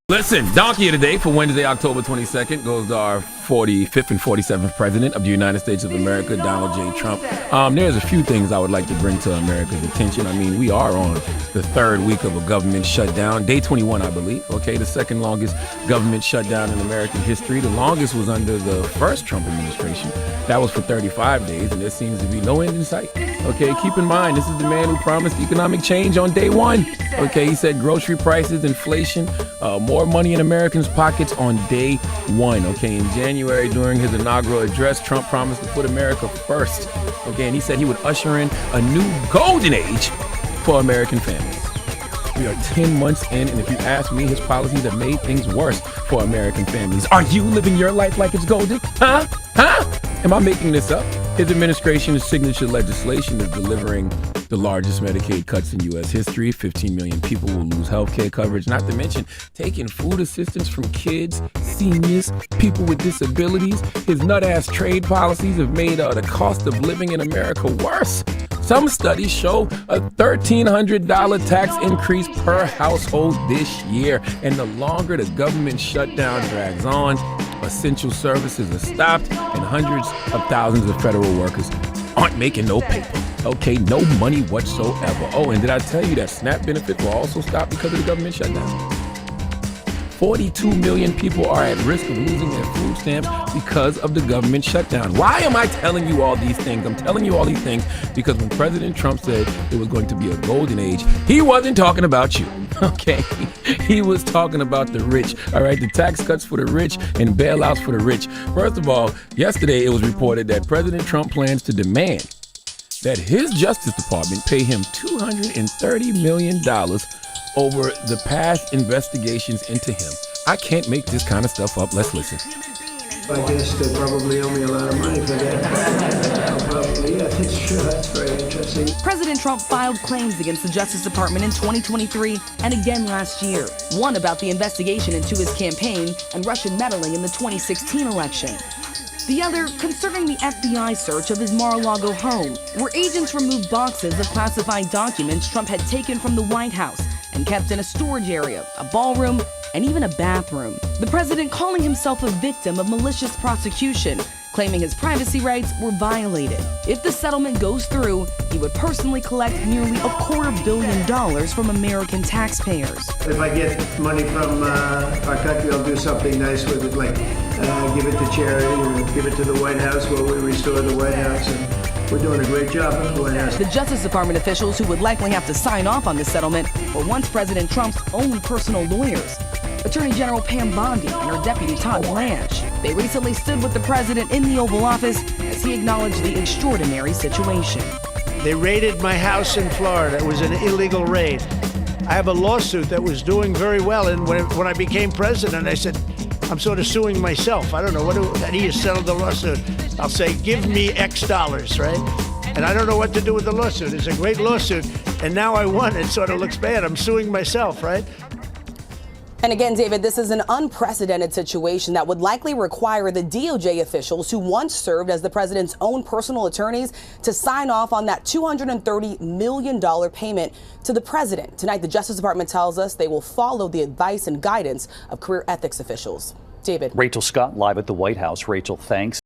Listen, donkey of the day for Wednesday, October 22nd goes to our 45th and 47th president of the United States of America, Donald J. Trump. There's a few things I would like to bring to America's attention. I mean, we are on the third week of a government shutdown, day 21, I believe. Okay, the second longest government shutdown in American history. The longest was under the first Trump administration. That was for 35 days, and there seems to be no end in sight. Okay, keep in mind, this is the man who promised economic change on day one. Okay, he said grocery prices, inflation, more money in Americans' pockets on day one. Okay, in January, during his inaugural address, Trump promised to put America first. Okay, and he said he would usher in a new golden age for American families. We are 10 months in, and if you ask me, his policies have made things worse for American families. Are you living your life like it's golden? Huh? Am I making this up? His administration's signature legislation is delivering the largest Medicaid cuts in U.S. history. 15 million people will lose health care coverage, not to mention taking food assistance from kids, seniors, people with disabilities. His nut-ass trade policies have made the cost of living in America worse. Some studies show a $1,300 tax increase per household this year. And the longer the government shutdown drags on, essential services are stopped, and hundreds of thousands of federal workers aren't making no paper. Okay, no money whatsoever. Oh, and did I tell you that SNAP benefits will also stop because of the government shutdown? 42 million people are at risk of losing their food stamps because of the government shutdown. Why am I telling you all these things? I'm telling you all these things because when President Trump said it was going to be a golden age, he wasn't talking about you, okay? He was talking about the rich, all right? The tax cuts for the rich and bailouts for the rich. First of all, yesterday it was reported that President Trump plans to demand that his Justice Department pay him $230 million over the past investigations into him. I can't make this kind of stuff up. Let's listen. I guess they probably owe me a lot of money for that. Probably, yeah, that's true. That's very interesting. President Trump filed claims against the Justice Department in 2023 and again last year. One about the investigation into his campaign and Russian meddling in the 2016 election. The other concerning the FBI search of his Mar-a-Lago home, where agents removed boxes of classified documents Trump had taken from the White House and kept in a storage area, a ballroom, and even a bathroom. The president calling himself a victim of malicious prosecution, claiming his privacy rights were violated. If the settlement goes through, he would personally collect nearly $250 million from American taxpayers. If I get money from our country, I'll do something nice with it, like give it to charity or give it to the White House where we restore the White House. And we're doing a great job at the White House. The Justice Department officials who would likely have to sign off on the settlement were once President Trump's own personal lawyers. Attorney General Pam Bondi and her deputy Todd Blanche. They recently stood with the president in the Oval Office as he acknowledged the extraordinary situation. They raided my house in Florida. It was an illegal raid. I have a lawsuit that was doing very well, and when I became president, I said, I'm sort of suing myself. I don't know, and he has settled the lawsuit. I'll say, give me X dollars, right? And I don't know what to do with the lawsuit. It's a great lawsuit, and now I won. It sort of looks bad. I'm suing myself, right? And again, David, this is an unprecedented situation that would likely require the DOJ officials who once served as the president's own personal attorneys to sign off on that $230 million payment to the president. Tonight, the Justice Department tells us they will follow the advice and guidance of career ethics officials. David. Rachel Scott live at the White House. Rachel, thanks.